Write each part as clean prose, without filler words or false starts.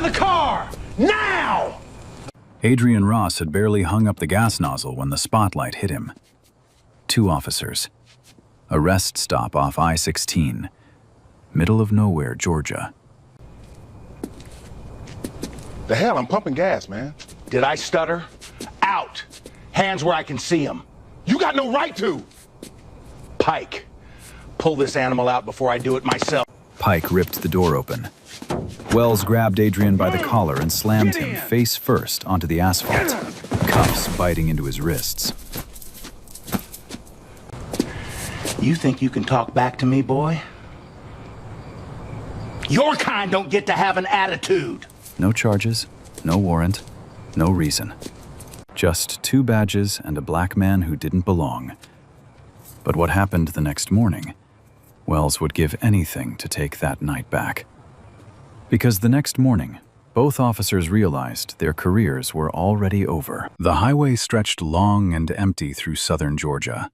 of the car! Now! Adrian Ross had barely hung up the gas nozzle when the spotlight hit him. Two officers. A rest stop off I-16. Middle of nowhere, Georgia. The hell, I'm pumping gas, man. Did I stutter? Out! Hands where I can see them. You got no right to! Pike, pull this animal out before I do it myself. Pike ripped the door open. Wells grabbed Adrian by the collar and slammed him face first onto the asphalt, cuffs biting into his wrists. You think you can talk back to me, boy? Your kind don't get to have an attitude. No charges, no warrant, no reason. Just 2 badges and a black man who didn't belong. But what happened the next morning? Wells would give anything to take that night back. Because the next morning, both officers realized their careers were already over. The highway stretched long and empty through southern Georgia,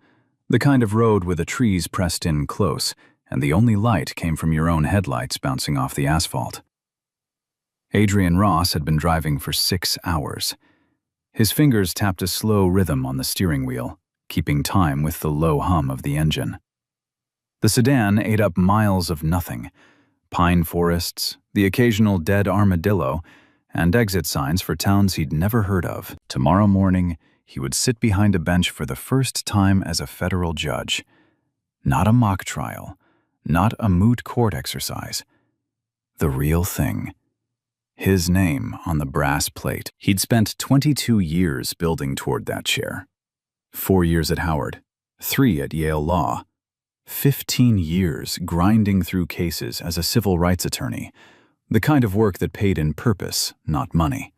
the kind of road with the trees pressed in close, and the only light came from your own headlights bouncing off the asphalt. Adrian Ross had been driving for 6 hours. His fingers tapped a slow rhythm on the steering wheel, keeping time with the low hum of the engine. The sedan ate up miles of nothing: pine forests, the occasional dead armadillo, and exit signs for towns he'd never heard of. Tomorrow morning, he would sit behind a bench for the first time as a federal judge. Not a mock trial, not a moot court exercise. The real thing. His name on the brass plate. He'd spent 22 years building toward that chair. 4 years at Howard, 3 at Yale Law, 15 years grinding through cases as a civil rights attorney, the kind of work that paid in purpose, not money.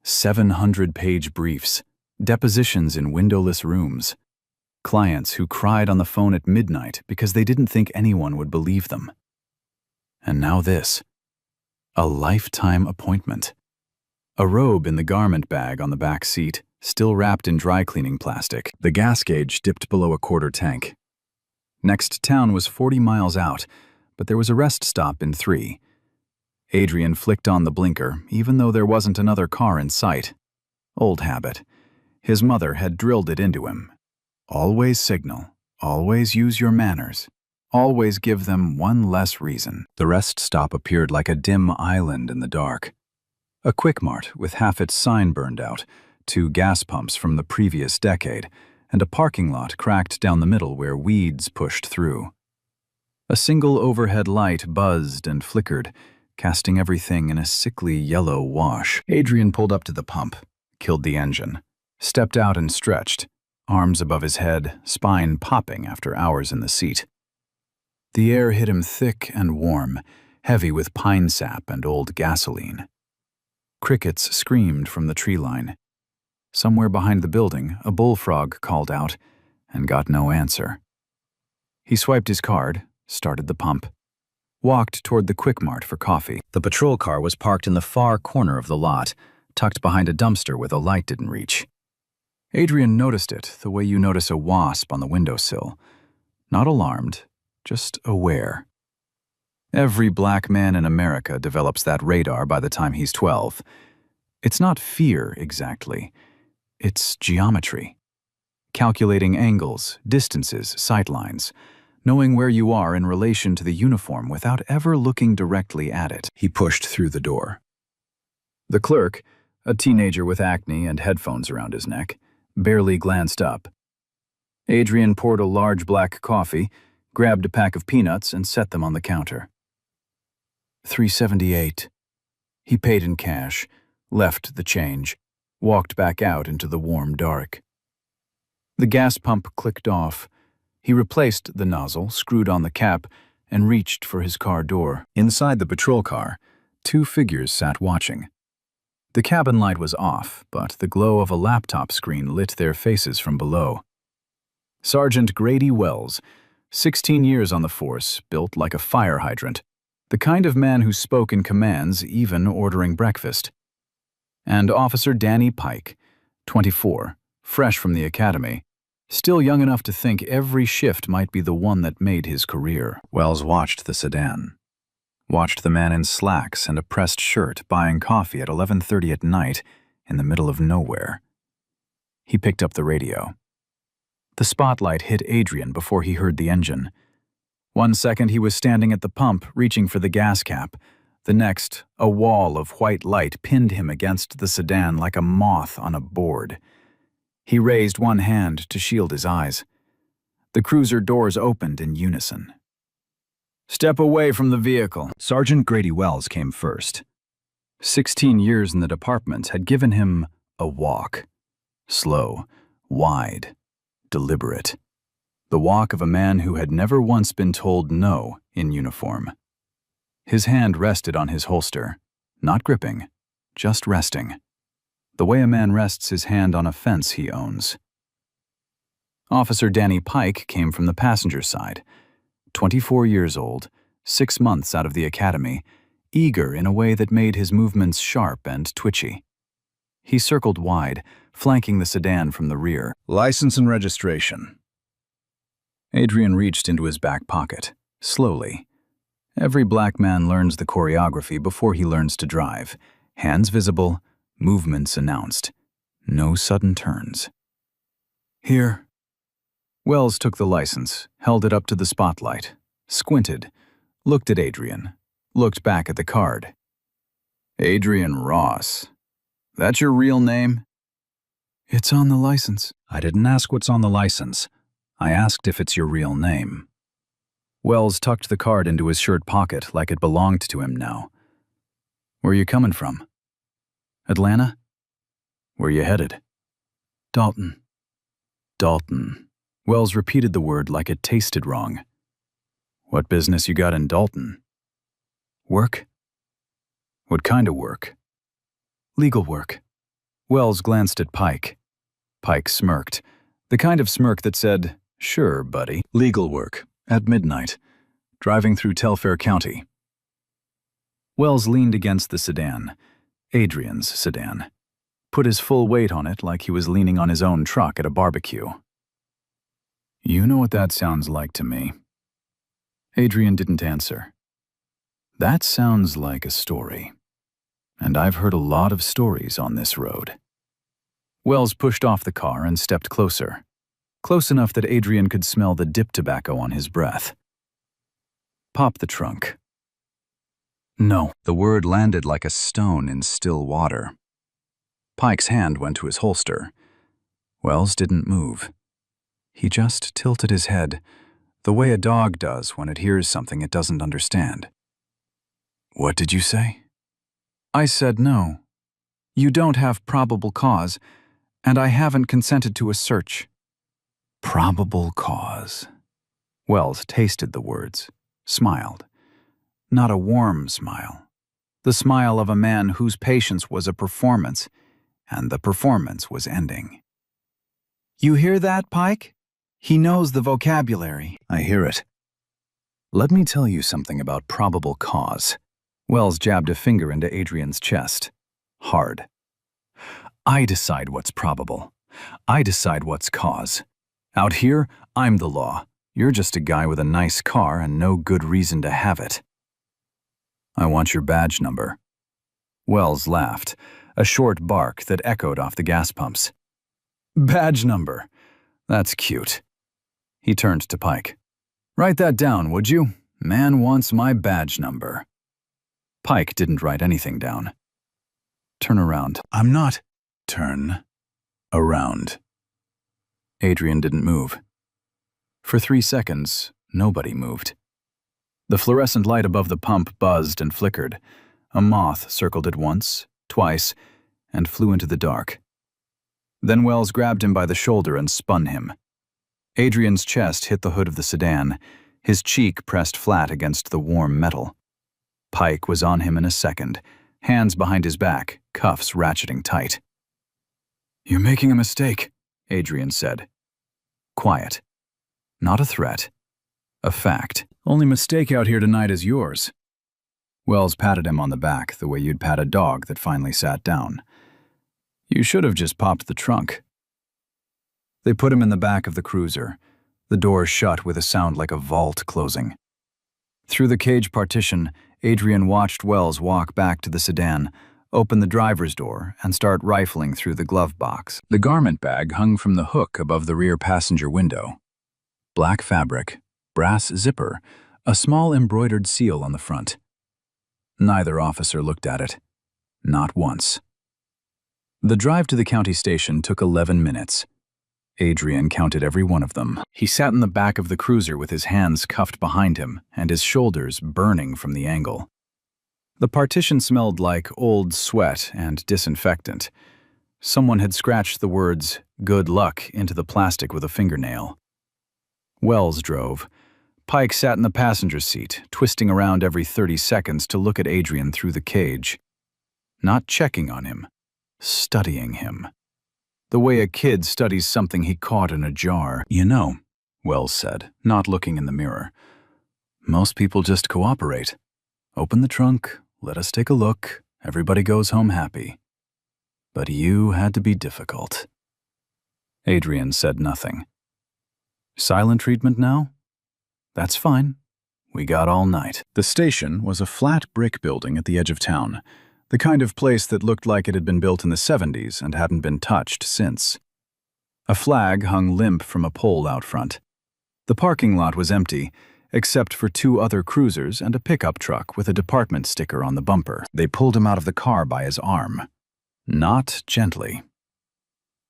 700-page briefs, depositions in windowless rooms, clients who cried on the phone at midnight because they didn't think anyone would believe them. And now this. A lifetime appointment. A robe in the garment bag on the back seat, still wrapped in dry cleaning plastic. The gas gauge dipped below a quarter tank. Next town was 40 miles out, but there was a rest stop in 3. Adrian flicked on the blinker, even though there wasn't another car in sight. Old habit. His mother had drilled it into him. Always signal. Always use your manners. Always give them one less reason. The rest stop appeared like a dim island in the dark. A Quick Mart with half its sign burned out, 2 gas pumps from the previous decade, and a parking lot cracked down the middle where weeds pushed through. A single overhead light buzzed and flickered, casting everything in a sickly yellow wash. Adrian pulled up to the pump, killed the engine, stepped out and stretched, arms above his head, spine popping after hours in the seat. The air hit him thick and warm, heavy with pine sap and old gasoline. Crickets screamed from the tree line. Somewhere behind the building, a bullfrog called out and got no answer. He swiped his card, started the pump, walked toward the Quick Mart for coffee. The patrol car was parked in the far corner of the lot, tucked behind a dumpster where the light didn't reach. Adrian noticed it the way you notice a wasp on the windowsill. Not alarmed, just aware. Every black man in America develops that radar by the time he's 12. It's not fear, exactly. It's geometry. Calculating angles, distances, sightlines, knowing where you are in relation to the uniform without ever looking directly at it. He pushed through the door. The clerk, a teenager with acne and headphones around his neck, barely glanced up. Adrian poured a large black coffee, grabbed a pack of peanuts, and set them on the counter. $3.78. He paid in cash, left the change, walked back out into the warm dark. The gas pump clicked off. He replaced the nozzle, screwed on the cap, and reached for his car door. Inside the patrol car, 2 figures sat watching. The cabin light was off, but the glow of a laptop screen lit their faces from below. Sergeant Grady Wells, 16 years on the force, built like a fire hydrant, the kind of man who spoke in commands even ordering breakfast. And Officer Danny Pike, 24, fresh from the academy, still young enough to think every shift might be the one that made his career. Wells watched the sedan. watched the man in slacks and a pressed shirt buying coffee at 11:30 at night in the middle of nowhere. He picked up the radio. The spotlight hit Adrian before he heard the engine. 1 second he was standing at the pump, reaching for the gas cap. The next, a wall of white light pinned him against the sedan like a moth on a board. He raised one hand to shield his eyes. The cruiser doors opened in unison. "Step away from the vehicle." Sergeant Grady Wells came first. 16 years in the department had given him a walk. Slow, wide, deliberate. The walk of a man who had never once been told no in uniform. His hand rested on his holster, not gripping, just resting. The way a man rests his hand on a fence he owns. Officer Danny Pike came from the passenger side, 24 years old, 6 months out of the academy, eager in a way that made his movements sharp and twitchy. He circled wide, flanking the sedan from the rear. "License and registration." Adrian reached into his back pocket, slowly. Every black man learns the choreography before he learns to drive. Hands visible, movements announced. No sudden turns. "Here." Wells took the license, held it up to the spotlight, squinted, looked at Adrian, looked back at the card. "Adrian Ross. That's your real name?" "It's on the license." "I didn't ask what's on the license. I asked if it's your real name." Wells tucked the card into his shirt pocket like it belonged to him now. "Where you coming from?" "Atlanta." "Where you headed?" "Dalton." "Dalton." Wells repeated the word like it tasted wrong. "What business you got in Dalton?" "Work." "What kind of work?" "Legal work." Wells glanced at Pike. Pike smirked, the kind of smirk that said, "Sure, buddy." "Legal work. At midnight. Driving through Telfair County." Wells leaned against the sedan, Adrian's sedan, put his full weight on it like he was leaning on his own truck at a barbecue. "You know what that sounds like to me." Adrian didn't answer. "That sounds like a story. And I've heard a lot of stories on this road." Wells pushed off the car and stepped closer. Close enough that Adrian could smell the dip tobacco on his breath. "Pop the trunk." "No." The word landed like a stone in still water. Pike's hand went to his holster. Wells didn't move. He just tilted his head, the way a dog does when it hears something it doesn't understand. "What did you say?" "I said no. You don't have probable cause, and I haven't consented to a search." "Probable cause." Wells tasted the words, smiled. Not a warm smile. The smile of a man whose patience was a performance, and the performance was ending. "You hear that, Pike? He knows the vocabulary." "I hear it. Let me tell you something about probable cause." Wells jabbed a finger into Adrian's chest. Hard. "I decide what's probable. I decide what's cause. Out here, I'm the law. You're just a guy with a nice car and no good reason to have it." "I want your badge number." Wells laughed, a short bark that echoed off the gas pumps. "Badge number? That's cute." He turned to Pike. "Write that down, would you? Man wants my badge number." Pike didn't write anything down. "Turn around." "I'm not." "Turn around." Adrian didn't move. For 3 seconds, nobody moved. The fluorescent light above the pump buzzed and flickered. A moth circled it once, twice, and flew into the dark. Then Wells grabbed him by the shoulder and spun him. Adrian's chest hit the hood of the sedan, his cheek pressed flat against the warm metal. Pike was on him in a second, hands behind his back, cuffs ratcheting tight. "You're making a mistake," Adrian said. Quiet. Not a threat. A fact. "Only mistake out here tonight is yours." Wells patted him on the back the way you'd pat a dog that finally sat down. "You should have just popped the trunk." They put him in the back of the cruiser, the door shut with a sound like a vault closing. Through the cage partition, Adrian watched Wells walk back to the sedan, open the driver's door, and start rifling through the glove box. The garment bag hung from the hook above the rear passenger window. Black fabric, brass zipper, a small embroidered seal on the front. Neither officer looked at it. Not once. The drive to the county station took 11 minutes. Adrian counted every one of them. He sat in the back of the cruiser with his hands cuffed behind him and his shoulders burning from the angle. The partition smelled like old sweat and disinfectant. Someone had scratched the words, "Good luck," into the plastic with a fingernail. Wells drove. Pike sat in the passenger seat, twisting around every 30 seconds to look at Adrian through the cage. Not checking on him, studying him. The way a kid studies something he caught in a jar. "You know," Wells said, not looking in the mirror, "most people just cooperate. Open the trunk, let us take a look, everybody goes home happy. But you had to be difficult." Adrian said nothing. "Silent treatment now? That's fine. We got all night." The station was a flat brick building at the edge of town, the kind of place that looked like it had been built in the 70s and hadn't been touched since. A flag hung limp from a pole out front. The parking lot was empty, except for 2 other cruisers and a pickup truck with a department sticker on the bumper. They pulled him out of the car by his arm. Not gently.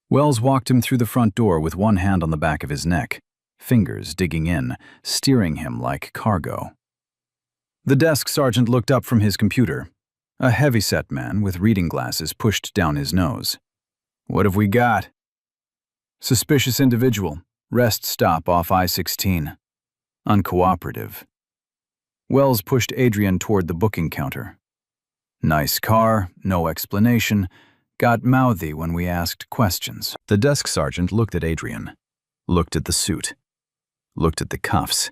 Wells walked him through the front door with one hand on the back of his neck, fingers digging in, steering him like cargo. The desk sergeant looked up from his computer, a heavy-set man with reading glasses pushed down his nose. "What have we got?" "Suspicious individual. Rest stop off I-16. Uncooperative." Wells pushed Adrian toward the booking counter. "Nice car, no explanation. Got mouthy when we asked questions." The desk sergeant looked at Adrian, looked at the suit, looked at the cuffs.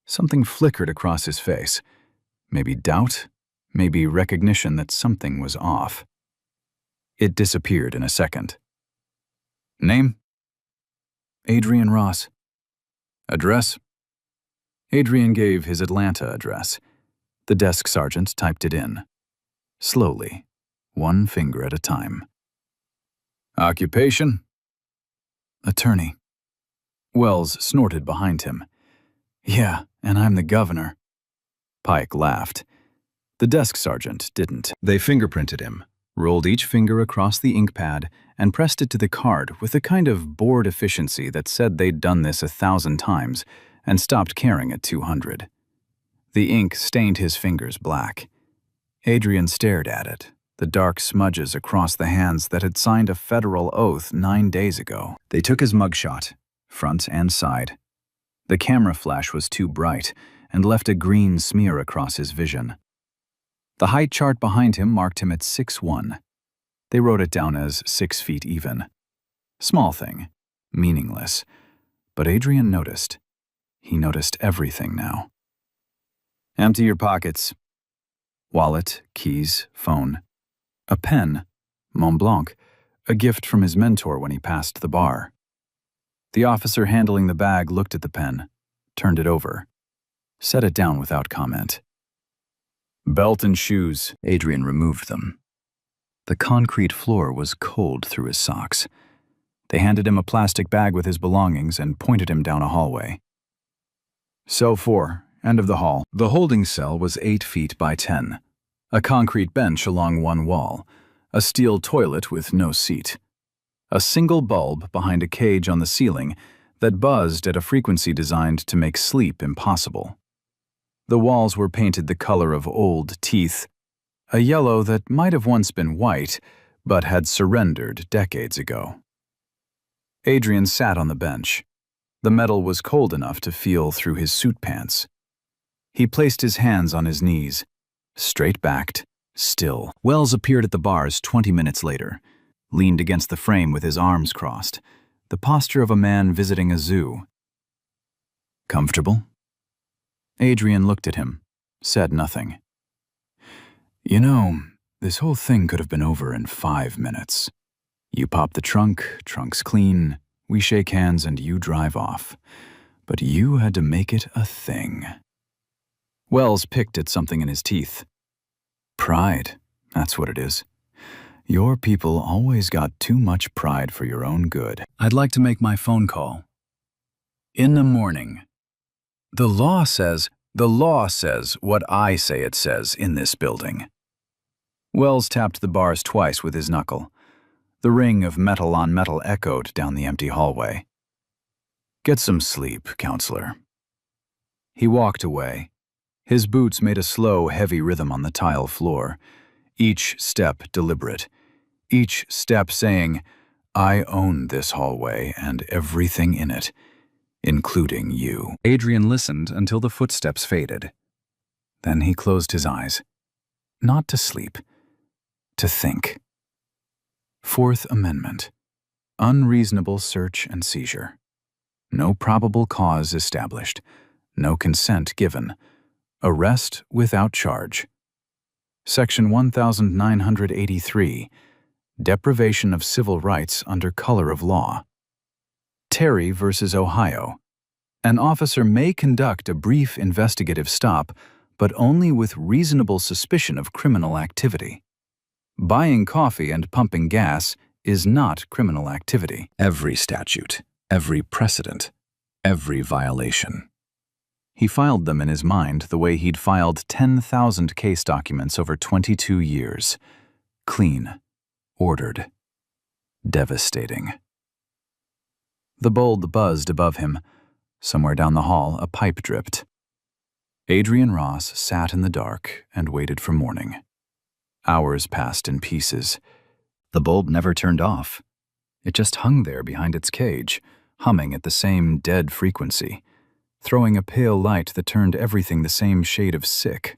Something flickered across his face. Maybe doubt, maybe recognition that something was off. It disappeared in a second. "Name?" "Adrian Ross." "Address?" Adrian gave his Atlanta address. The desk sergeant typed it in. Slowly, one finger at a time. "Occupation?" "Attorney." Wells snorted behind him. "Yeah, and I'm the governor." Pike laughed. The desk sergeant didn't. They fingerprinted him, rolled each finger across the ink pad, and pressed it to the card with a kind of bored efficiency that said they'd done this 1,000 times and stopped caring at 200. The ink stained his fingers black. Adrian stared at it, the dark smudges across the hands that had signed a federal oath 9 days ago. They took his mugshot, front and side. The camera flash was too bright and left a green smear across his vision. The height chart behind him marked him at 6'1". They wrote it down as 6 feet even. Small thing, meaningless. But Adrian noticed. He noticed everything now. "Empty your pockets." Wallet, keys, phone. A pen, Mont Blanc, a gift from his mentor when he passed the bar. The officer handling the bag looked at the pen, turned it over, set it down without comment. "Belt and shoes." Adrian removed them. The concrete floor was cold through his socks. They handed him a plastic bag with his belongings and pointed him down a hallway. "Cell 4, end of the hall." The holding cell was 8 feet by 10. A concrete bench along one wall, a steel toilet with no seat. A single bulb behind a cage on the ceiling that buzzed at a frequency designed to make sleep impossible. The walls were painted the color of old teeth, a yellow that might have once been white, but had surrendered decades ago. Adrian sat on the bench. The metal was cold enough to feel through his suit pants. He placed his hands on his knees, straight-backed, still. Wells appeared at the bars 20 minutes later, leaned against the frame with his arms crossed, the posture of a man visiting a zoo. "Comfortable?" Adrian looked at him, said nothing. "You know, this whole thing could have been over in 5 minutes. You pop the trunk, trunk's clean, we shake hands and you drive off. But you had to make it a thing." Wells picked at something in his teeth. Pride, that's what it is. Your people always got too much pride for your own good. I'd like to make my phone call. In the morning. The law says what I say it says in this building. Wells tapped the bars twice with his knuckle. The ring of metal on metal echoed down the empty hallway. Get some sleep, counselor. He walked away. His boots made a slow, heavy rhythm on the tile floor, each step deliberate, each step saying, I own this hallway and everything in it, including you. Adrian listened until the footsteps faded. Then he closed his eyes. Not to sleep, to think. Fourth Amendment. Unreasonable search and seizure. No probable cause established. No consent given. Arrest without charge. Section 1983. Deprivation of civil rights under color of law. Terry versus Ohio. An officer may conduct a brief investigative stop, but only with reasonable suspicion of criminal activity. Buying coffee and pumping gas is not criminal activity. Every statute, every precedent, every violation. He filed them in his mind the way he'd filed 10,000 case documents over 22 years. Clean, ordered, devastating. The bulb buzzed above him. Somewhere down the hall, a pipe dripped. Adrian Ross sat in the dark and waited for morning. Hours passed in pieces. The bulb never turned off. It just hung there behind its cage, humming at the same dead frequency, throwing a pale light that turned everything the same shade of sick.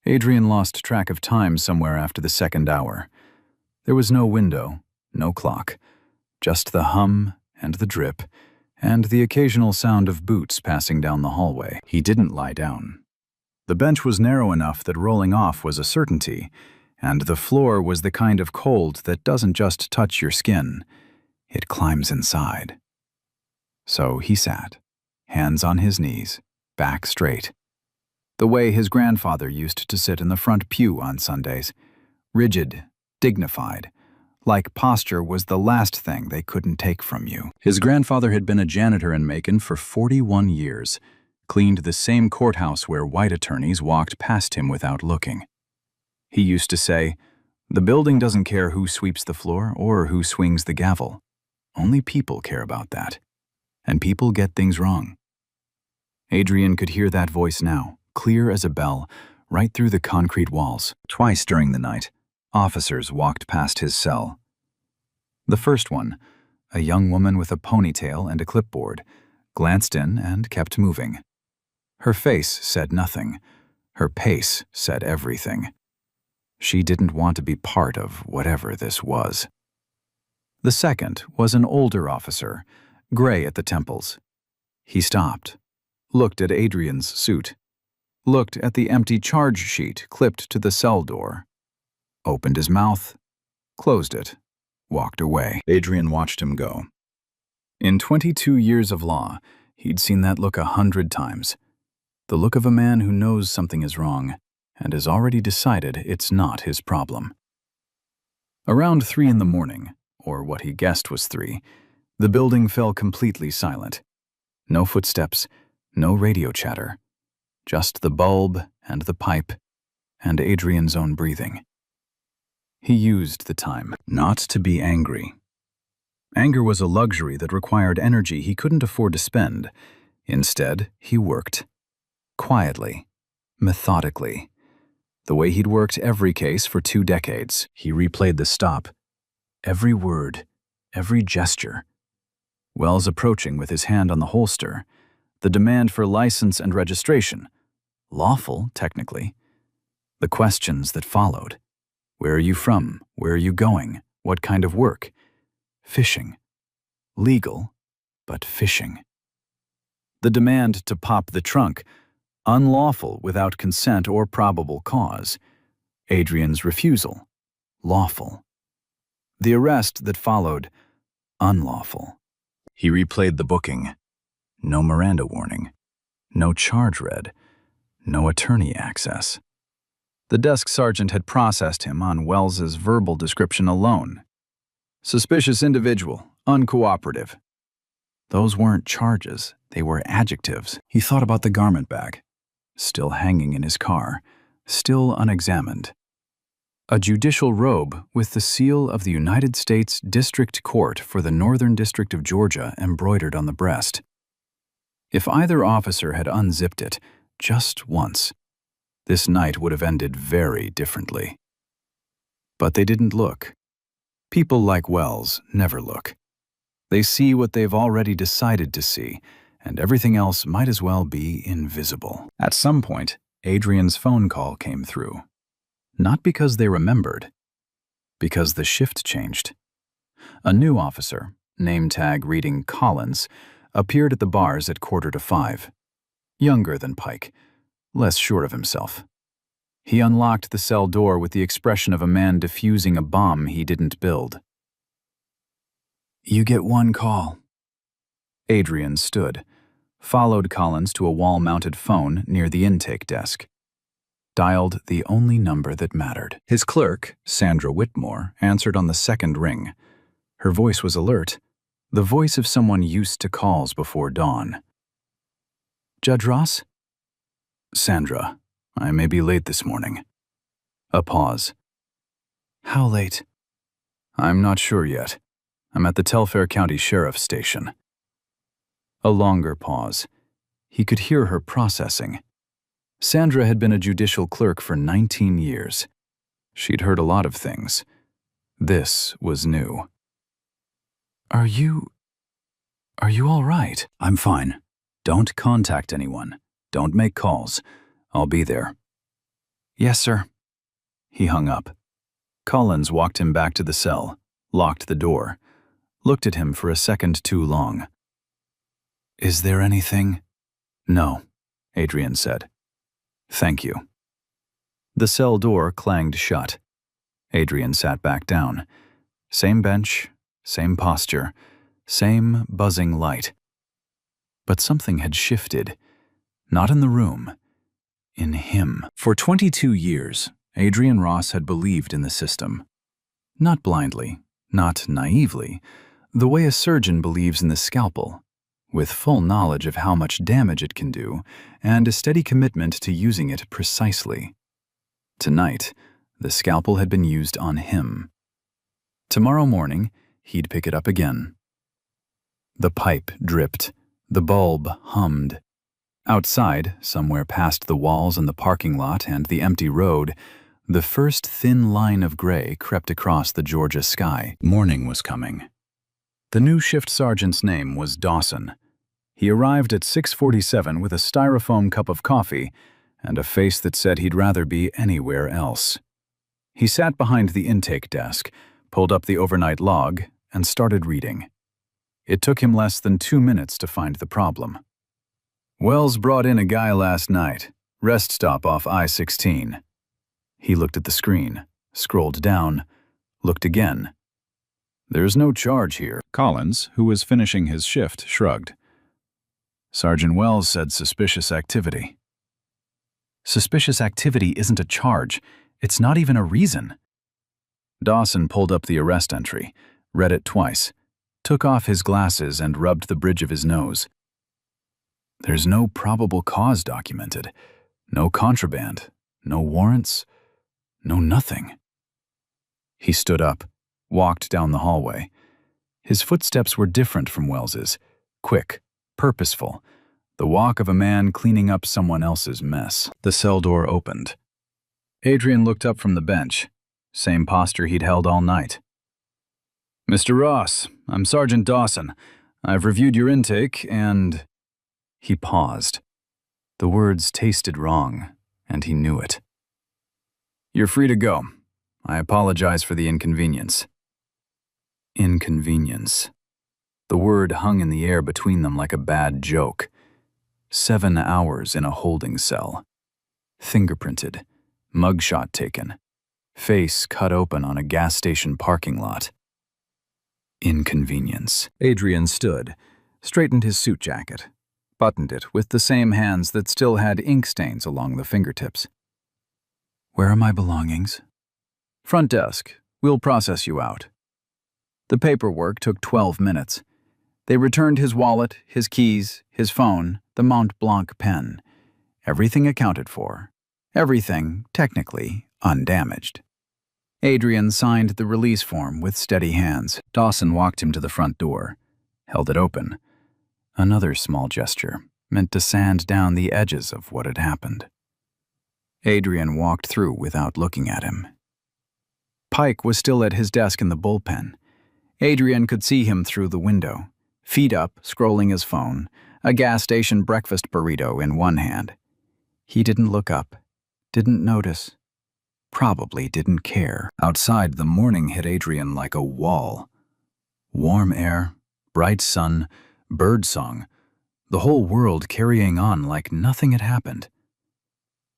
Adrian lost track of time somewhere after the second hour. There was no window, no clock, just the hum and the drip, and the occasional sound of boots passing down the hallway. He didn't lie down. The bench was narrow enough that rolling off was a certainty, and the floor was the kind of cold that doesn't just touch your skin, it climbs inside. So he sat, hands on his knees, back straight. The way his grandfather used to sit in the front pew on Sundays, rigid, dignified, like posture was the last thing they couldn't take from you. His grandfather had been a janitor in Macon for 41 years, cleaned the same courthouse where white attorneys walked past him without looking. He used to say, "The building doesn't care who sweeps the floor or who swings the gavel. Only people care about that. And people get things wrong." Adrian could hear that voice now, clear as a bell, right through the concrete walls. Twice during the night, officers walked past his cell. The first one, a young woman with a ponytail and a clipboard, glanced in and kept moving. Her face said nothing. Her pace said everything. She didn't want to be part of whatever this was. The second was an older officer, gray at the temples. He stopped, looked at Adrian's suit, looked at the empty charge sheet clipped to the cell door, opened his mouth, closed it, walked away. Adrian watched him go. In 22 years of law, he'd seen that look 100 times. The look of a man who knows something is wrong and has already decided it's not his problem. Around 3 in the morning, or what he guessed was 3, the building fell completely silent. No footsteps, no radio chatter, just the bulb and the pipe and Adrian's own breathing. He used the time not to be angry. Anger was a luxury that required energy he couldn't afford to spend. Instead, he worked. Quietly, methodically. The way he'd worked every case for 2 decades. He replayed the stop. Every word, every gesture. Wells approaching with his hand on the holster. The demand for license and registration. Lawful, technically. The questions that followed. Where are you from? Where are you going? What kind of work? Fishing. Legal, but fishing. The demand to pop the trunk. Unlawful without consent or probable cause. Adrian's refusal. Lawful. The arrest that followed. Unlawful. He replayed the booking. No Miranda warning. No charge read. no attorney access. The desk sergeant had processed him on Wells's verbal description alone. Suspicious individual, uncooperative. Those weren't charges, they were adjectives. He thought about the garment bag, still hanging in his car, still unexamined. A judicial robe with the seal of the United States District Court for the Northern District of Georgia embroidered on the breast. If either officer had unzipped it, just once, this night would have ended very differently. But they didn't look. People like Wells never look. They see what they've already decided to see, and everything else might as well be invisible. At some point, Adrian's phone call came through. Not because they remembered, because the shift changed. A new officer, name tag reading Collins, appeared at the bars at 4:45. Younger than Pike, less sure of himself. He unlocked the cell door with the expression of a man defusing a bomb he didn't build. "You get one call." Adrian stood, followed Collins to a wall-mounted phone near the intake desk. Dialed the only number that mattered. His clerk, Sandra Whitmore, answered on the second ring. Her voice was alert, the voice of someone used to calls before dawn. "Judge Ross?" "Sandra, I may be late this morning." A pause. "How late?" "I'm not sure yet. I'm at the Telfair County Sheriff's Station." A longer pause. He could hear her processing. Sandra had been a judicial clerk for 19 years. She'd heard a lot of things. This was new. Are you all right?" "I'm fine. Don't contact anyone. Don't make calls. I'll be there." "Yes, sir." He hung up. Collins walked him back to the cell, locked the door, looked at him for a second too long. "Is there anything?" "No," Adrian said. "Thank you." The cell door clanged shut. Adrian sat back down. Same bench, same posture, same buzzing light. But something had shifted. Not in the room. In him. For 22 years, Adrian Ross had believed in the system. Not blindly, not naively, the way a surgeon believes in the scalpel, with full knowledge of how much damage it can do and a steady commitment to using it precisely. Tonight, the scalpel had been used on him. Tomorrow morning, he'd pick it up again. The pipe dripped. The bulb hummed. Outside, somewhere past the walls and the parking lot and the empty road, the first thin line of gray crept across the Georgia sky. Morning was coming. The new shift sergeant's name was Dawson. He arrived at 6:47 with a styrofoam cup of coffee and a face that said he'd rather be anywhere else. He sat behind the intake desk, pulled up the overnight log, and started reading. It took him less than 2 minutes to find the problem. "Wells brought in a guy last night. Rest stop off I-16. He looked at the screen, scrolled down, looked again. "There's no charge here." Collins, who was finishing his shift, shrugged. "Sergeant Wells said suspicious activity." "Suspicious activity isn't a charge. It's not even a reason." Dawson pulled up the arrest entry, read it twice, took off his glasses and rubbed the bridge of his nose. "There's no probable cause documented. No contraband. No warrants. No nothing." He stood up, walked down the hallway. His footsteps were different from Wells's, quick, purposeful, the walk of a man cleaning up someone else's mess. The cell door opened. Adrian looked up from the bench, same posture he'd held all night. "Mr. Ross, I'm Sergeant Dawson. I've reviewed your intake and—" He paused. The words tasted wrong, and he knew it. "You're free to go. I apologize for the inconvenience." Inconvenience. The word hung in the air between them like a bad joke. 7 hours in a holding cell. Fingerprinted. Mugshot taken. Face cut open on a gas station parking lot. Inconvenience. Adrian stood, straightened his suit jacket, buttoned it with the same hands that still had ink stains along the fingertips. "Where are my belongings?" "Front desk. We'll process you out." The paperwork took 12 minutes. They returned his wallet, his keys, his phone, the Mont Blanc pen. Everything accounted for. Everything, technically, undamaged. Adrian signed the release form with steady hands. Dawson walked him to the front door, held it open. Another small gesture, meant to sand down the edges of what had happened. Adrian walked through without looking at him. Pike was still at his desk in the bullpen. Adrian could see him through the window, feet up, scrolling his phone, a gas station breakfast burrito in one hand. He didn't look up, didn't notice, probably didn't care. Outside, the morning hit Adrian like a wall. Warm air, bright sun, birdsong, the whole world carrying on like nothing had happened.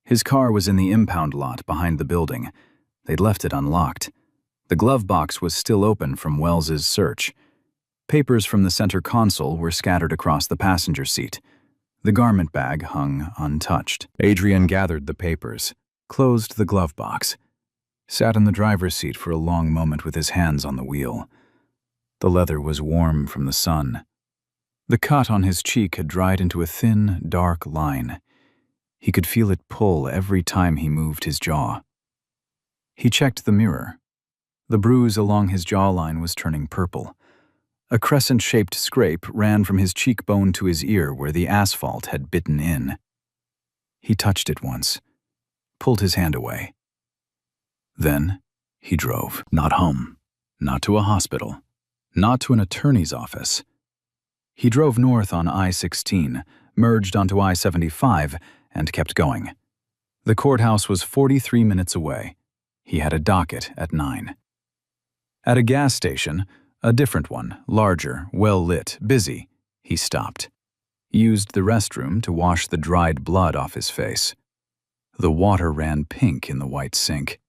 His car was in the impound lot behind the building. They'd left it unlocked. The glove box was still open from Wells's search. Papers from the center console were scattered across the passenger seat. The garment bag hung untouched. Adrian gathered the papers, closed the glove box, sat in the driver's seat for a long moment with his hands on the wheel. The leather was warm from the sun. The cut on his cheek had dried into a thin, dark line. He could feel it pull every time he moved his jaw. He checked the mirror. The bruise along his jawline was turning purple. A crescent-shaped scrape ran from his cheekbone to his ear where the asphalt had bitten in. He touched it once, pulled his hand away. Then he drove. Not home, not to a hospital, not to an attorney's office. He drove north on I-16, merged onto I-75, and kept going. The courthouse was 43 minutes away. He had a docket at 9. At a gas station, a different one, larger, well-lit, busy, he stopped. Used the restroom to wash the dried blood off his face. The water ran pink in the white sink.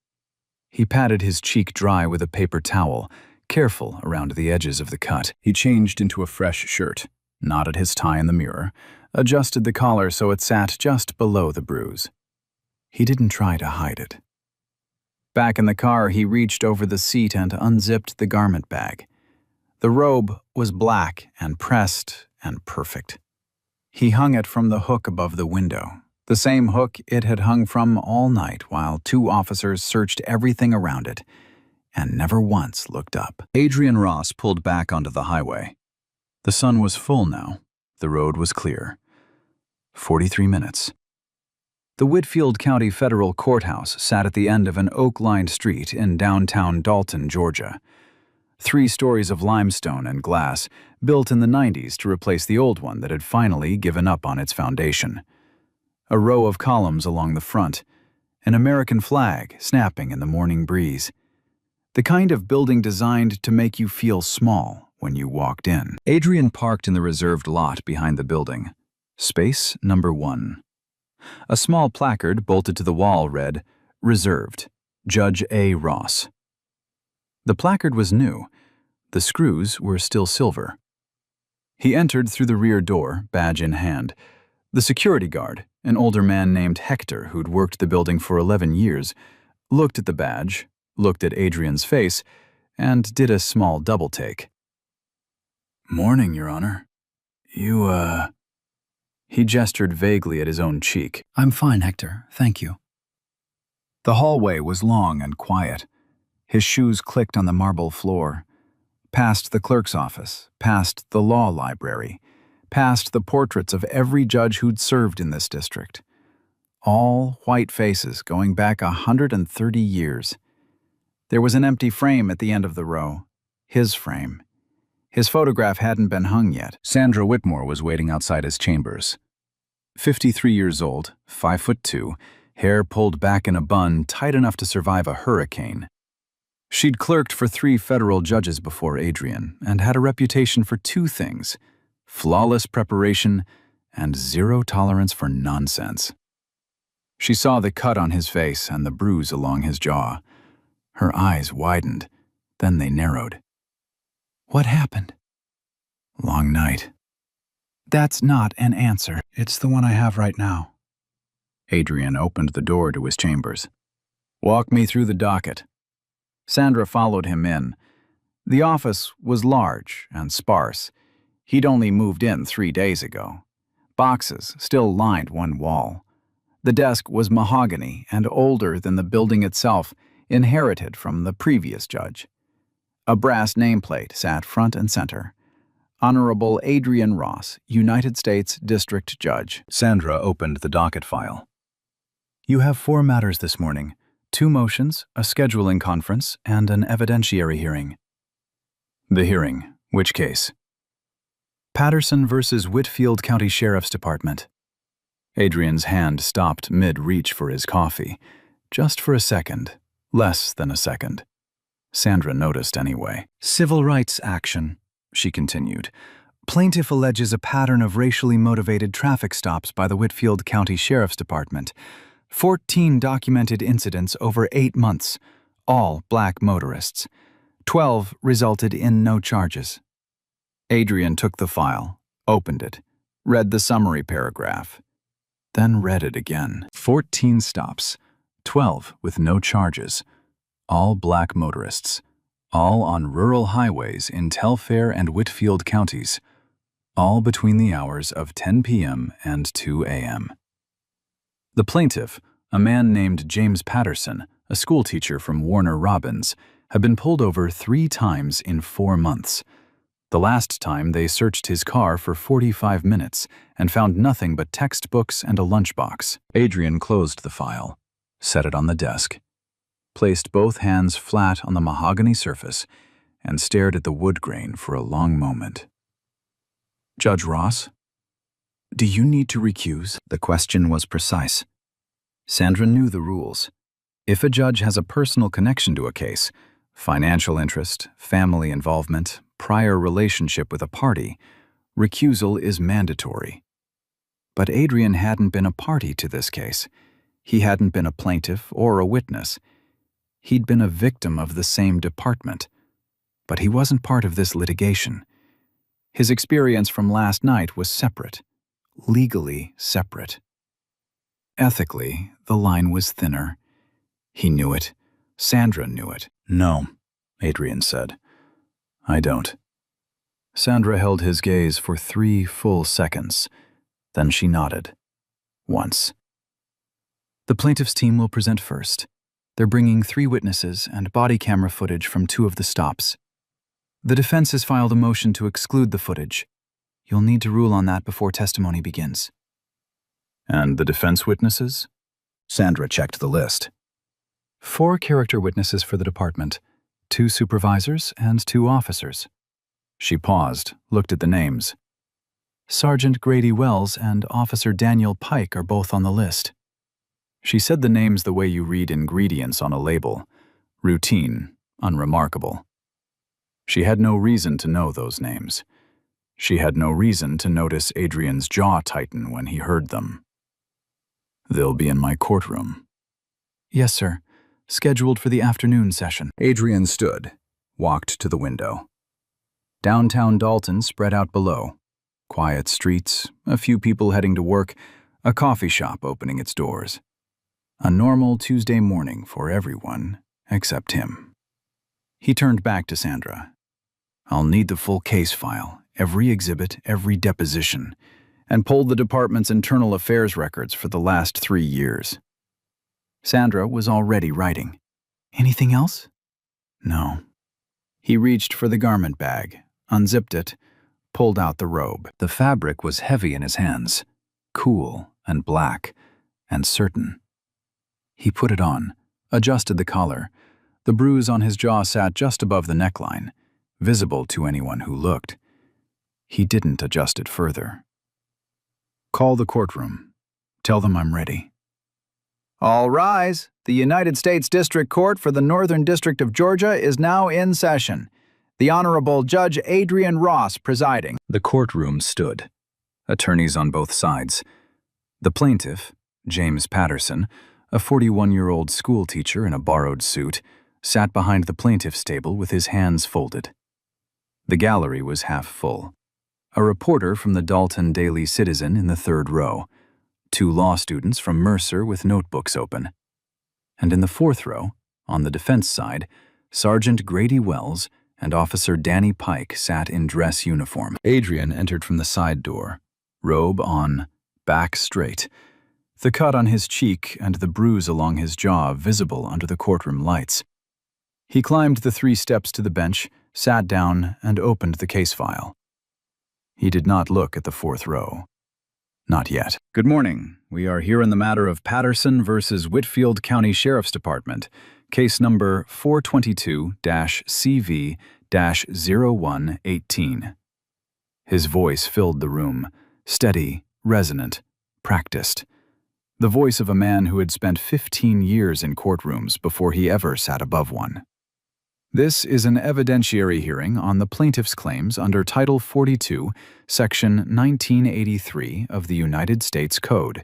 He patted his cheek dry with a paper towel, careful around the edges of the cut. He changed into a fresh shirt, knotted his tie in the mirror, adjusted the collar so it sat just below the bruise. He didn't try to hide it. Back in the car, he reached over the seat and unzipped the garment bag. The robe was black and pressed and perfect. He hung it from the hook above the window, the same hook it had hung from all night while 2 officers searched everything around it and never once looked up. Adrian Ross pulled back onto the highway. The sun was full now. The road was clear. 43 minutes. The Whitfield County Federal Courthouse sat at the end of an oak-lined street in downtown Dalton, Georgia. 3 stories of limestone and glass, built in the 90s to replace the old one that had finally given up on its foundation. A row of columns along the front, an American flag snapping in the morning breeze. The kind of building designed to make you feel small when you walked in. Adrian parked in the reserved lot behind the building. Space number 1. A small placard bolted to the wall read, "Reserved, Judge A. Ross." The placard was new. The screws were still silver. He entered through the rear door, badge in hand. The security guard, an older man named Hector who'd worked the building for 11 years, looked at the badge, looked at Adrian's face, and did a small double-take. "Morning, Your Honor. You, He gestured vaguely at his own cheek. "I'm fine, Hector. Thank you." The hallway was long and quiet. His shoes clicked on the marble floor. Past the clerk's office, past the law library, past the portraits of every judge who'd served in this district. All white faces going back 130 years. There was an empty frame at the end of the row. His frame. His photograph hadn't been hung yet. Sandra Whitmore was waiting outside his chambers. 53 years old, 5'2", hair pulled back in a bun tight enough to survive a hurricane. She'd clerked for 3 federal judges before Adrian and had a reputation for 2 things: flawless preparation and 0 tolerance for nonsense. She saw the cut on his face and the bruise along his jaw. Her eyes widened, then they narrowed. "What happened?" "Long night." That's not an answer. It's the one I have right now. Adrian opened the door to his chambers. Walk me through the docket. Sandra followed him in. The office was large and sparse. He'd only moved in 3 days ago. Boxes still lined one wall. The desk was mahogany and older than the building itself, inherited from the previous judge. A brass nameplate sat front and center. Honorable Adrian Ross, United States District Judge. Sandra opened the docket file. You have 4 matters this morning: 2 motions, a scheduling conference, and an evidentiary hearing. The hearing. Which case? Patterson versus Whitfield County Sheriff's Department. Adrian's hand stopped mid-reach for his coffee. Just for a second. Less than a second. Sandra noticed anyway. Civil rights action, she continued. Plaintiff alleges a pattern of racially motivated traffic stops by the Whitfield County Sheriff's Department. 14 documented incidents over 8 months, all black motorists. 12 resulted in no charges. Adrian took the file, opened it, read the summary paragraph, then read it again. 14 stops, 12 with no charges, all black motorists, all on rural highways in Telfair and Whitfield counties, all between the hours of 10 p.m. and 2 a.m. The plaintiff, a man named James Patterson, a schoolteacher from Warner Robins, had been pulled over 3 times in 4 months. The last time they searched his car for 45 minutes and found nothing but textbooks and a lunchbox. Adrian closed the file, set it on the desk, placed both hands flat on the mahogany surface, and stared at the wood grain for a long moment. Judge Ross, do you need to recuse? The question was precise. Sandra knew the rules. If a judge has a personal connection to a case, financial interest, family involvement, prior relationship with a party, recusal is mandatory. But Adrian hadn't been a party to this case. He hadn't been a plaintiff or a witness. He'd been a victim of the same department. But he wasn't part of this litigation. His experience from last night was separate, legally separate. Ethically, the line was thinner. He knew it. Sandra knew it. No, Adrian said. I don't. Sandra held his gaze for 3 full seconds. Then she nodded. Once. The plaintiff's team will present first. They're bringing 3 witnesses and body camera footage from 2 of the stops. The defense has filed a motion to exclude the footage. You'll need to rule on that before testimony begins. And the defense witnesses? Sandra checked the list. 4 character witnesses for the department, 2 supervisors and 2 officers. She paused, looked at the names. Sergeant Grady Wells and Officer Daniel Pike are both on the list. She said the names the way you read ingredients on a label. Routine, unremarkable. She had no reason to know those names. She had no reason to notice Adrian's jaw tighten when he heard them. They'll be in my courtroom. Yes, sir. Scheduled for the afternoon session. Adrian stood, walked to the window. Downtown Dalton spread out below. Quiet streets, a few people heading to work, a coffee shop opening its doors. A normal Tuesday morning for everyone except him. He turned back to Sandra. I'll need the full case file, every exhibit, every deposition, and pulled the department's internal affairs records for the last 3 years. Sandra was already writing. Anything else? No. He reached for the garment bag, unzipped it, pulled out the robe. The fabric was heavy in his hands, cool and black and certain. He put it on, adjusted the collar. The bruise on his jaw sat just above the neckline, visible to anyone who looked. He didn't adjust it further. Call the courtroom. Tell them I'm ready. All rise. The United States District Court for the Northern District of Georgia is now in session. The Honorable Judge Adrian Ross presiding. The courtroom stood. Attorneys on both sides. The plaintiff, James Patterson, a 41-year-old schoolteacher in a borrowed suit, sat behind the plaintiff's table with his hands folded. The gallery was half full. a reporter from the Dalton Daily Citizen in the third row, 2 law students from Mercer with notebooks open. And in the fourth row, on the defense side, Sergeant Grady Wells and Officer Danny Pike sat in dress uniform. Adrian entered from the side door, robe on, back straight, the cut on his cheek and the bruise along his jaw visible under the courtroom lights. He climbed the 3 steps to the bench, sat down, and opened the case file. He did not look at the fourth row. Not yet. Good morning. We are here in the matter of Patterson versus Whitfield County Sheriff's Department, case number 422-CV-0118. His voice filled the room, steady, resonant, practiced. The voice of a man who had spent 15 years in courtrooms before he ever sat above one. This is an evidentiary hearing on the plaintiff's claims under Title 42, Section 1983 of the United States Code,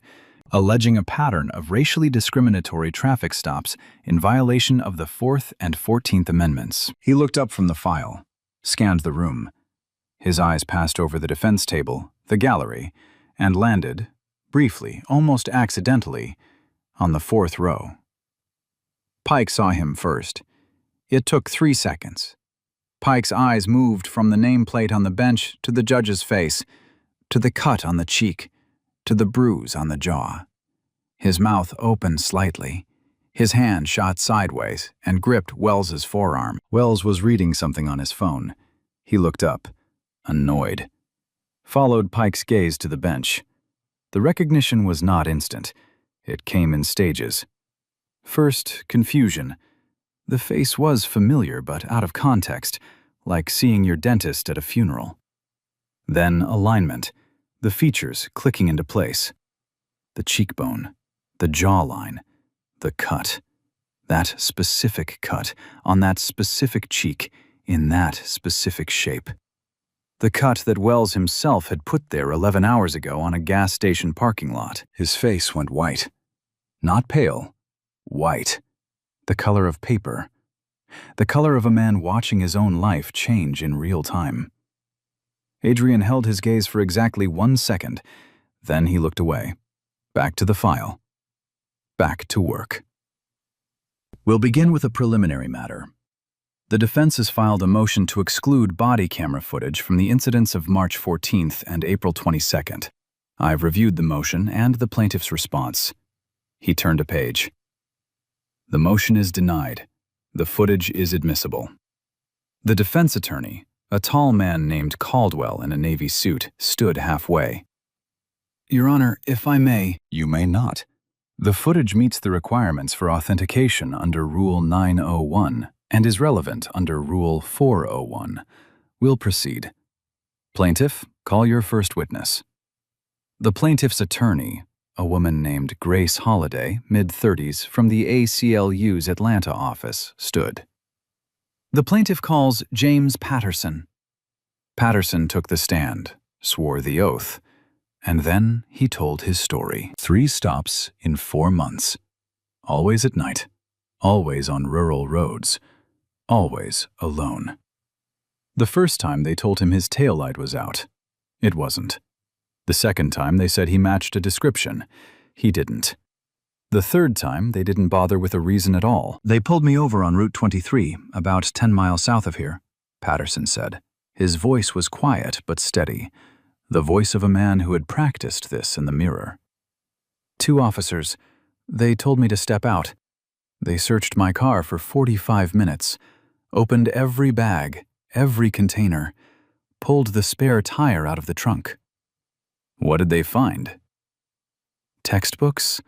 alleging a pattern of racially discriminatory traffic stops in violation of the 4th and 14th Amendments. He looked up from the file, scanned the room. His eyes passed over the defense table, the gallery, and landed, briefly, almost accidentally, on the 4th row. Pike saw him first. It took 3 seconds. Pike's eyes moved from the nameplate on the bench to the judge's face, to the cut on the cheek, to the bruise on the jaw. His mouth opened slightly. His hand shot sideways and gripped Wells's forearm. Wells was reading something on his phone. He looked up, annoyed. Followed Pike's gaze to the bench. The recognition was not instant. It came in stages. First, confusion. The face was familiar but out of context, like seeing your dentist at a funeral. Then alignment, the features clicking into place. The cheekbone, the jawline, the cut. That specific cut, on that specific cheek, in that specific shape. The cut that Wells himself had put there 11 hours ago on a gas station parking lot. His face went white. Not pale, white. The color of paper. The color of a man watching his own life change in real time. Adrian held his gaze for exactly 1 second. Then he looked away. Back to the file. Back to work. We'll begin with a preliminary matter. The defense has filed a motion to exclude body camera footage from the incidents of March 14th and April 22nd. I've reviewed the motion and the plaintiff's response. He turned a page. The motion is denied. The footage is admissible. The defense attorney, a tall man named Caldwell in a navy suit, stood halfway. Your Honor, if I may. You may not. The footage meets the requirements for authentication under Rule 901 and is relevant under Rule 401. We'll proceed. Plaintiff, call your first witness. The plaintiff's attorney, a woman named Grace Holliday, mid-30s, from the ACLU's Atlanta office, stood. The plaintiff calls James Patterson. Patterson took the stand, swore the oath, and then he told his story. 3 stops in 4 months. Always at night, always on rural roads, always alone. The first time they told him his taillight was out. It wasn't. The second time they said he matched a description. He didn't. The third time they didn't bother with a reason at all. They pulled me over on Route 23, about 10 miles south of here, Patterson said. His voice was quiet but steady, the voice of a man who had practiced this in the mirror. 2 officers. They told me to step out. They searched my car for 45 minutes, opened every bag, every container, pulled the spare tire out of the trunk. What did they find? Textbooks,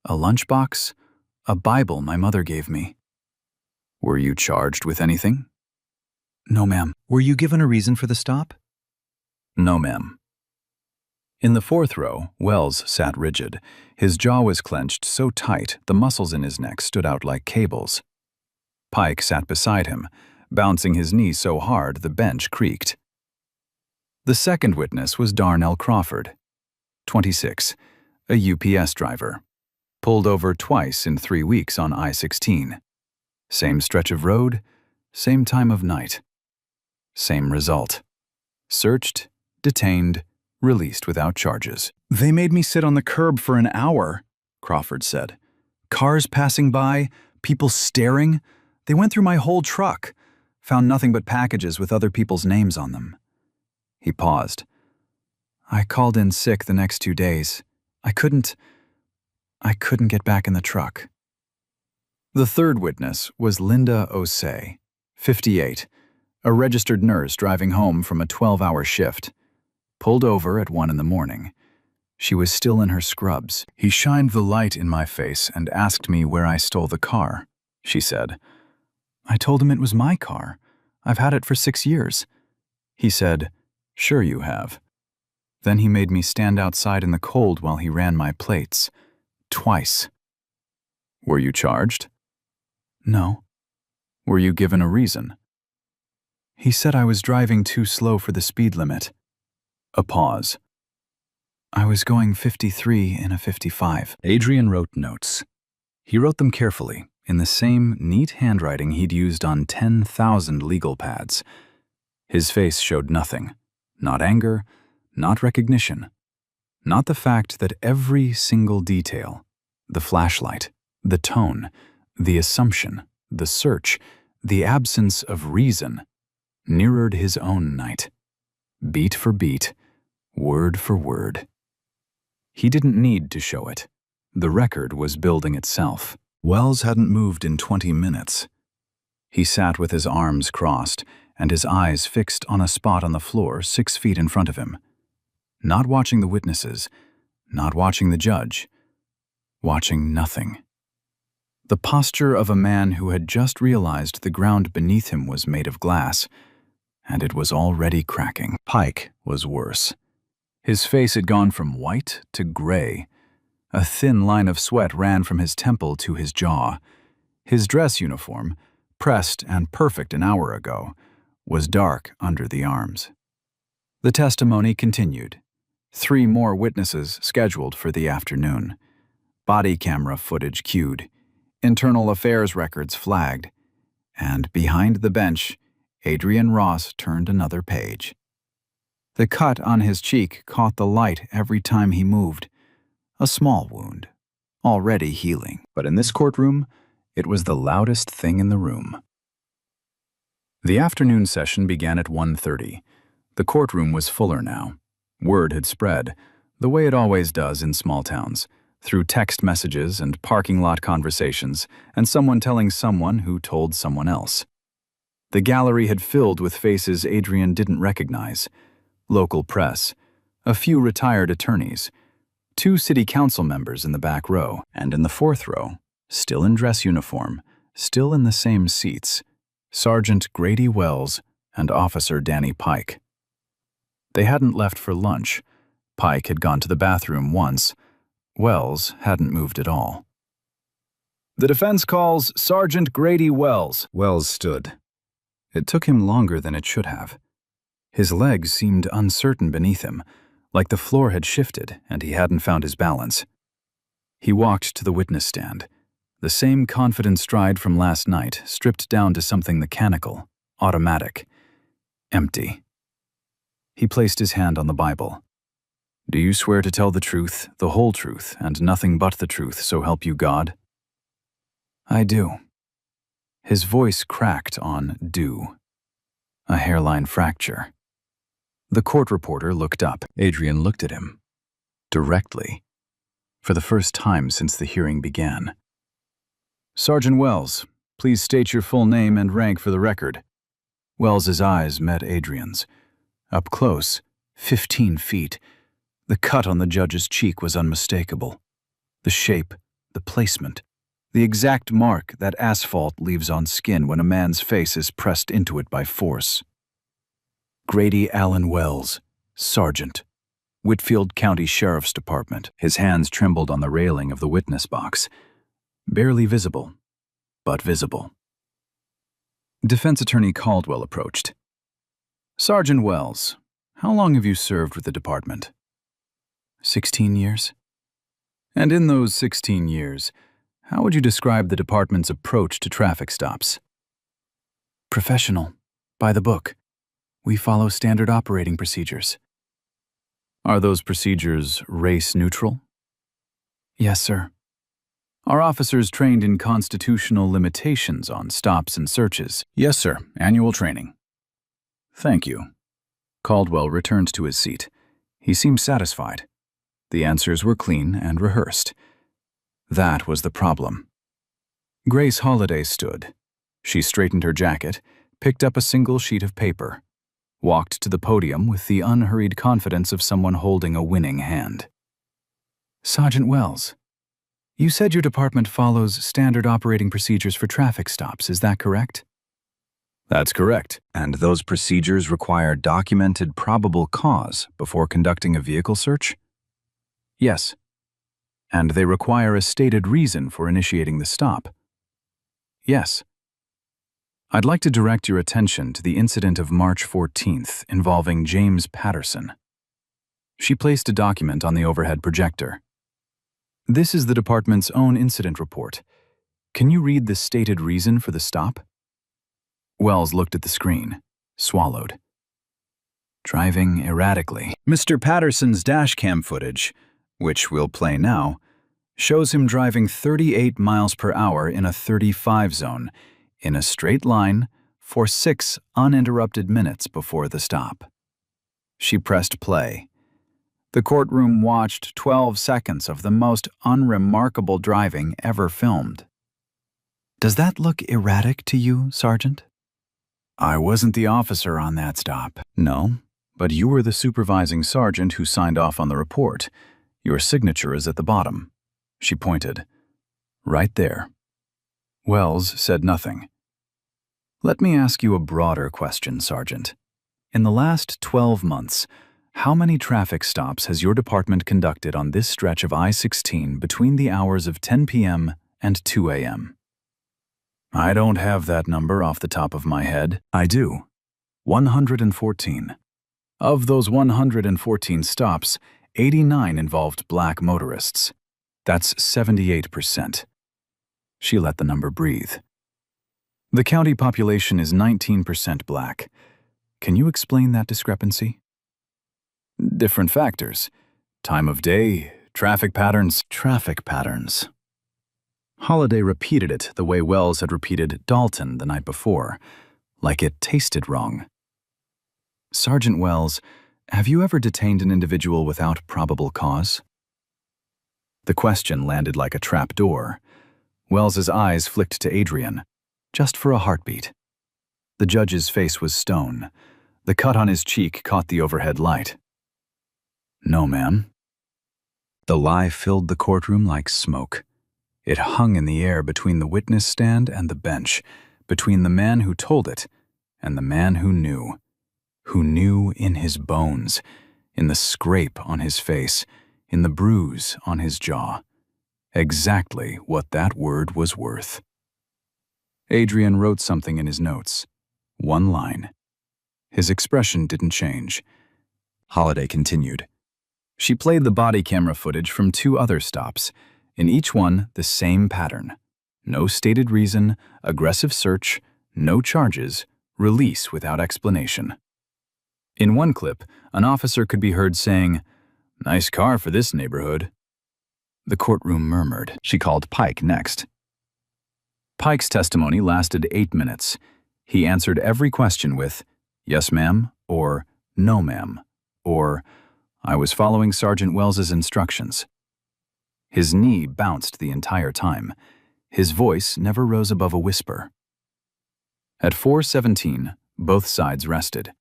a lunchbox, a Bible my mother gave me. Were you charged with anything? No, ma'am. Were you given a reason for the stop? No, ma'am. In the 4th row, Wells sat rigid. His jaw was clenched so tight the muscles in his neck stood out like cables. Pike sat beside him, bouncing his knee so hard the bench creaked. The second witness was Darnell Crawford, 26, a UPS driver. Pulled over twice in 3 weeks on I-16. Same stretch of road, same time of night. Same result. Searched, detained, released without charges. "They made me sit on the curb for an hour," Crawford said. "Cars passing by, people staring. They went through my whole truck, found nothing but packages with other people's names on them." He paused. "I called in sick the next 2 days. I couldn't get back in the truck." The third witness was Linda Osei, 58, a registered nurse driving home from a 12-hour shift. Pulled over at 1 in the morning. She was still in her scrubs. "He shined the light in my face and asked me where I stole the car," she said. "I told him it was my car. I've had it for 6 years. He said, 'Sure you have.' Then he made me stand outside in the cold while he ran my plates. Twice." "Were you charged?" "No." "Were you given a reason?" "He said I was driving too slow for the speed limit." A pause. "I was going 53 in a 55. Adrian wrote notes. He wrote them carefully, in the same neat handwriting he'd used on 10,000 legal pads. His face showed nothing. Not anger, not recognition. Not the fact that every single detail, the flashlight, the tone, the assumption, the search, the absence of reason, mirrored his own night. Beat for beat, word for word. He didn't need to show it. The record was building itself. Wells hadn't moved in 20 minutes. He sat with his arms crossed and his eyes fixed on a spot on the floor 6 feet in front of him. Not watching the witnesses, not watching the judge, watching nothing. The posture of a man who had just realized the ground beneath him was made of glass, and it was already cracking. Pike was worse. His face had gone from white to gray. A thin line of sweat ran from his temple to his jaw. His dress uniform, pressed and perfect an hour ago, was dark under the arms. The testimony continued. 3 more witnesses scheduled for the afternoon. Body camera footage queued. Internal affairs records flagged. And behind the bench, Adrian Ross turned another page. The cut on his cheek caught the light every time he moved. A small wound, already healing. But in this courtroom, it was the loudest thing in the room. The afternoon session began at 1:30. The courtroom was fuller now. Word had spread, the way it always does in small towns, through text messages and parking lot conversations, and someone telling someone who told someone else. The gallery had filled with faces Adrian didn't recognize. Local press, a few retired attorneys, 2 city council members in the back row, and in the 4th row, still in dress uniform, still in the same seats, Sergeant Grady Wells and Officer Danny Pike. They hadn't left for lunch. Pike had gone to the bathroom once. Wells hadn't moved at all. "The defense calls Sergeant Grady Wells." Wells stood. It took him longer than it should have. His legs seemed uncertain beneath him, like the floor had shifted and he hadn't found his balance. He walked to the witness stand, the same confident stride from last night, stripped down to something mechanical, automatic, empty. He placed his hand on the Bible. "Do you swear to tell the truth, the whole truth, and nothing but the truth, so help you God?" "I do." His voice cracked on "do." A hairline fracture. The court reporter looked up. Adrian looked at him. Directly. For the first time since the hearing began. "Sergeant Wells, please state your full name and rank for the record." Wells's eyes met Adrian's. Up close, 15 feet, the cut on the judge's cheek was unmistakable. The shape, the placement, the exact mark that asphalt leaves on skin when a man's face is pressed into it by force. Grady Allen Wells, Sergeant, Whitfield County Sheriff's Department. His hands trembled on the railing of the witness box. Barely visible, but visible. Defense Attorney Caldwell approached. "Sergeant Wells, how long have you served with the department?" 16 years. "And in those 16 years, how would you describe the department's approach to traffic stops?" "Professional. By the book. We follow standard operating procedures." Are those procedures race neutral? Yes, sir. Are officers trained in constitutional limitations on stops and searches? Yes, sir. Annual training. Thank you. Caldwell returned to his seat. He seemed satisfied. The answers were clean and rehearsed. That was the problem. Grace Holliday stood. She straightened her jacket, picked up a single sheet of paper, walked to the podium with the unhurried confidence of someone holding a winning hand. Sergeant Wells, you said your department follows standard operating procedures for traffic stops, is that correct? That's correct. And those procedures require documented probable cause before conducting a vehicle search? Yes. And they require a stated reason for initiating the stop? Yes. I'd like to direct your attention to the incident of March 14th involving James Patterson. She placed a document on the overhead projector. This is the department's own incident report. Can you read the stated reason for the stop? Wells looked at the screen, swallowed. Driving erratically. Mr. Patterson's dashcam footage, which we'll play now, shows him driving 38 miles per hour in a 35 zone, in a straight line, for 6 uninterrupted minutes before the stop. She pressed play. The courtroom watched 12 seconds of the most unremarkable driving ever filmed. Does that look erratic to you, Sergeant? I wasn't the officer on that stop. No, but you were the supervising sergeant who signed off on the report. Your signature is at the bottom. She pointed. Right there. Wells said nothing. Let me ask you a broader question, Sergeant. In the last 12 months, how many traffic stops has your department conducted on this stretch of I-16 between the hours of 10 p.m. and 2 a.m.? I don't have that number off the top of my head. I do. 114. Of those 114 stops, 89 involved black motorists. That's 78%. She let the number breathe. The county population is 19% black. Can you explain that discrepancy? Different factors. Time of day, traffic patterns. Traffic patterns. Holliday repeated it the way Wells had repeated Dalton the night before, like it tasted wrong. Sergeant Wells, have you ever detained an individual without probable cause? The question landed like a trap door. Wells's eyes flicked to Adrian, just for a heartbeat. The judge's face was stone. The cut on his cheek caught the overhead light. No, ma'am. The lie filled the courtroom like smoke. It hung in the air between the witness stand and the bench, between the man who told it and the man who knew in his bones, in the scrape on his face, in the bruise on his jaw, exactly what that word was worth. Adrian wrote something in his notes. One line. His expression didn't change. Holliday continued. She played the body camera footage from 2 other stops. In each one, the same pattern. No stated reason, aggressive search, no charges, release without explanation. In one clip, an officer could be heard saying, "Nice car for this neighborhood." The courtroom murmured. She called Pike next. Pike's testimony lasted 8 minutes. He answered every question with, "Yes, ma'am," or "No, ma'am," or "I was following Sergeant Wells's instructions." His knee bounced the entire time. His voice never rose above a whisper. At 4:17, both sides rested.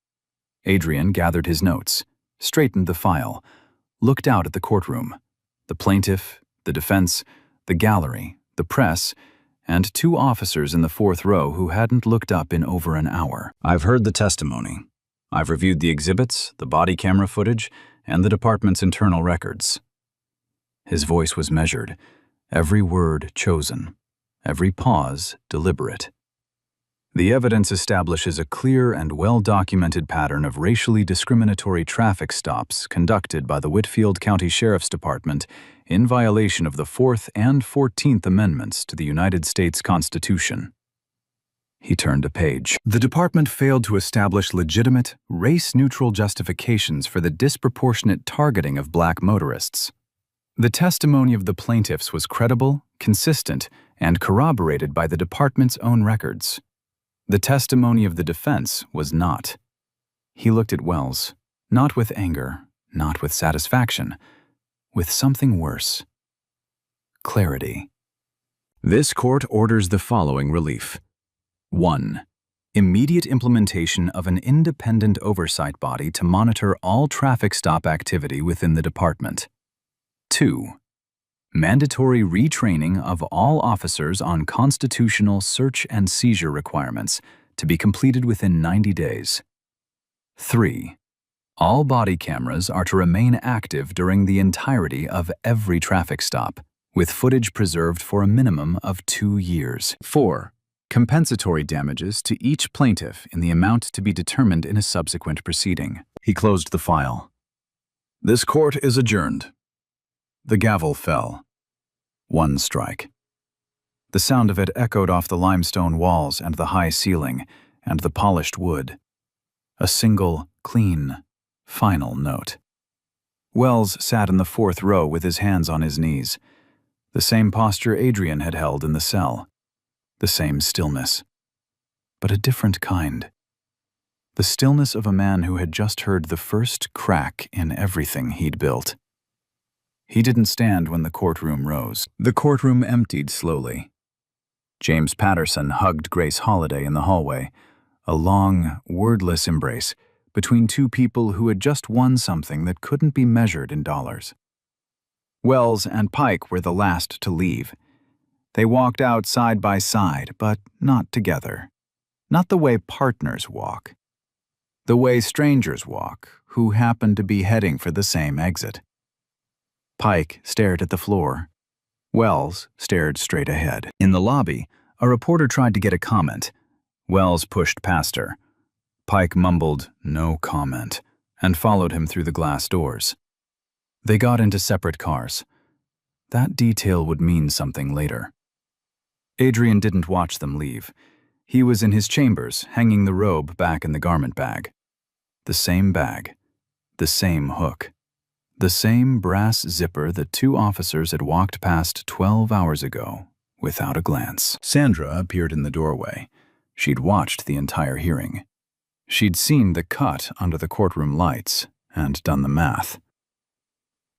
Adrian gathered his notes, straightened the file, looked out at the courtroom, the plaintiff, the defense, the gallery, the press, and 2 officers in the 4th row who hadn't looked up in over an hour. I've heard the testimony. I've reviewed the exhibits, the body camera footage, and the department's internal records. His voice was measured, every word chosen, every pause deliberate. The evidence establishes a clear and well-documented pattern of racially discriminatory traffic stops conducted by the Whitfield County Sheriff's Department in violation of the 4th and 14th Amendments to the United States Constitution. He turned a page. The department failed to establish legitimate, race-neutral justifications for the disproportionate targeting of black motorists. The testimony of the plaintiffs was credible, consistent, and corroborated by the department's own records. The testimony of the defense was not. He looked at Wells, not with anger, not with satisfaction, with something worse. Clarity. This court orders the following relief. 1. Immediate implementation of an independent oversight body to monitor all traffic stop activity within the department. 2. Mandatory retraining of all officers on constitutional search and seizure requirements to be completed within 90 days. 3. All body cameras are to remain active during the entirety of every traffic stop, with footage preserved for a minimum of 2 years. 4. Compensatory damages to each plaintiff in the amount to be determined in a subsequent proceeding. He closed the file. This court is adjourned. The gavel fell. 1 strike. The sound of it echoed off the limestone walls and the high ceiling and the polished wood. A single, clean, final note. Wells sat in the 4th row with his hands on his knees. The same posture Adrian had held in the cell. The same stillness. But a different kind. The stillness of a man who had just heard the first crack in everything he'd built. He didn't stand when the courtroom rose. The courtroom emptied slowly. James Patterson hugged Grace Holliday in the hallway, a long, wordless embrace between two people who had just won something that couldn't be measured in dollars. Wells and Pike were the last to leave. They walked out side by side, but not together. Not the way partners walk. The way strangers walk, who happen to be heading for the same exit. Pike stared at the floor. Wells stared straight ahead. In the lobby, a reporter tried to get a comment. Wells pushed past her. Pike mumbled, "No comment," and followed him through the glass doors. They got into separate cars. That detail would mean something later. Adrian didn't watch them leave. He was in his chambers, hanging the robe back in the garment bag. The same bag. The same hook. The same brass zipper that 2 officers had walked past 12 hours ago, without a glance. Sandra appeared in the doorway. She'd watched the entire hearing. She'd seen the cut under the courtroom lights and done the math.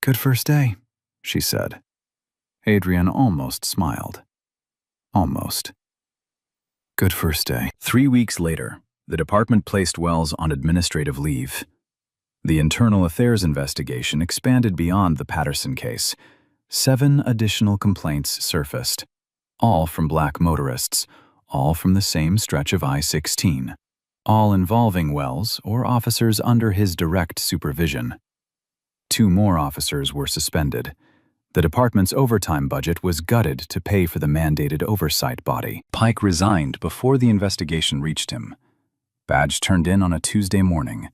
"Good first day," she said. Adrian almost smiled. Almost. Good first day. 3 weeks later, the department placed Wells on administrative leave. The internal affairs investigation expanded beyond the Patterson case. 7 additional complaints surfaced, all from black motorists, all from the same stretch of I-16, all involving Wells or officers under his direct supervision. 2 more officers were suspended. The department's overtime budget was gutted to pay for the mandated oversight body. Pike resigned before the investigation reached him. Badge turned in on a Tuesday morning,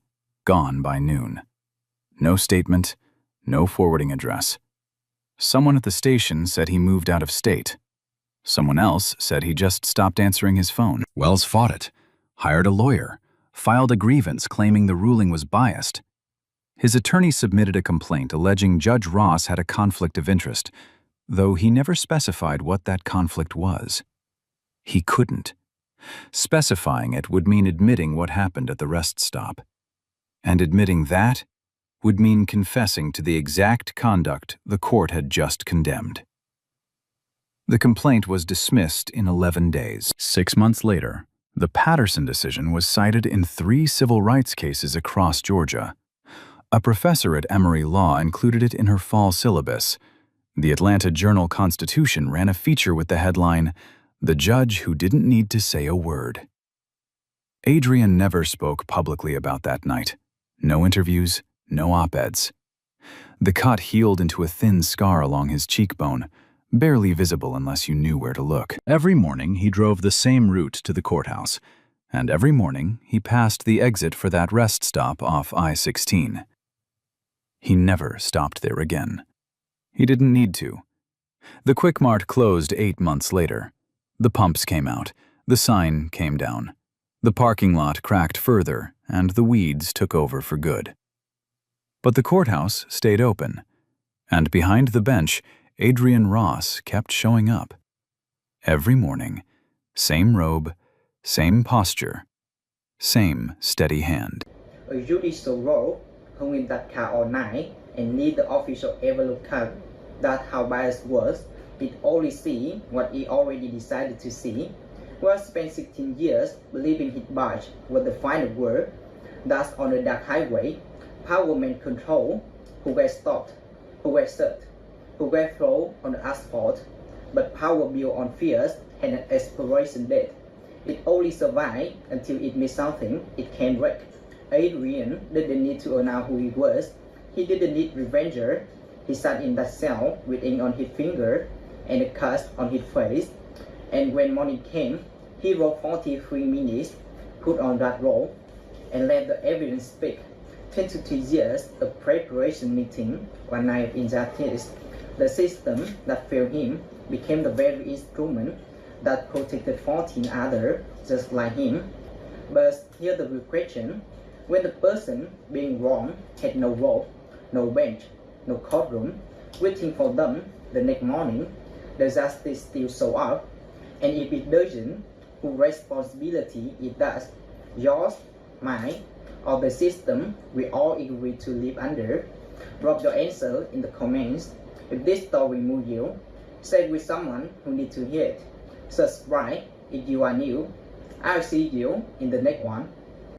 gone by noon. No statement, no forwarding address. Someone at the station said he moved out of state. Someone else said he just stopped answering his phone. Wells fought it, hired a lawyer, filed a grievance claiming the ruling was biased. His attorney submitted a complaint alleging Judge Ross had a conflict of interest, though he never specified what that conflict was. He couldn't. Specifying it would mean admitting what happened at the rest stop. And admitting that would mean confessing to the exact conduct the court had just condemned. The complaint was dismissed in 11 days. 6 months later, the Patterson decision was cited in 3 civil rights cases across Georgia. A professor at Emory Law included it in her fall syllabus. The Atlanta Journal-Constitution ran a feature with the headline, "The Judge Who Didn't Need to Say a Word." Adrian never spoke publicly about that night. No interviews, no op-eds. The cut healed into a thin scar along his cheekbone, barely visible unless you knew where to look. Every morning he drove the same route to the courthouse, and every morning he passed the exit for that rest stop off I-16. He never stopped there again. He didn't need to. The Quick Mart closed 8 months later. The pumps came out. The sign came down. The parking lot cracked further, and the weeds took over for good. But the courthouse stayed open, and behind the bench, Adrian Ross kept showing up. Every morning, same robe, same posture, same steady hand. A judicial role hung in that car all night, and neither official ever looked up. That's how bias works. It only see what it already decided to see. We spent 16 years believing his badge was the final word. Thus, on the dark highway, power men control who were stopped, who were searched, who were thrown on the asphalt. But power built on fears had an expiration date. It only survived until it missed something it can wreck. Adrian didn't need to announce who he was. He didn't need revenger. He sat in that cell with ink on his finger and a cast on his face. And when morning came, he wrote 43 minutes, put on that roll, and let the evidence speak. 22 years of preparation meeting, one night of injustice. The system that failed him became the very instrument that protected 14 others just like him. But here's the real question. When the person being wronged had no rope, no bench, no courtroom, waiting for them the next morning, the justice still show up. And if it doesn't, whose responsibility it does? Yours, mine, or the system we all agree to live under? Drop your answer in the comments. If this story moves you, share with someone who needs to hear it. Subscribe if you are new. I'll see you in the next one.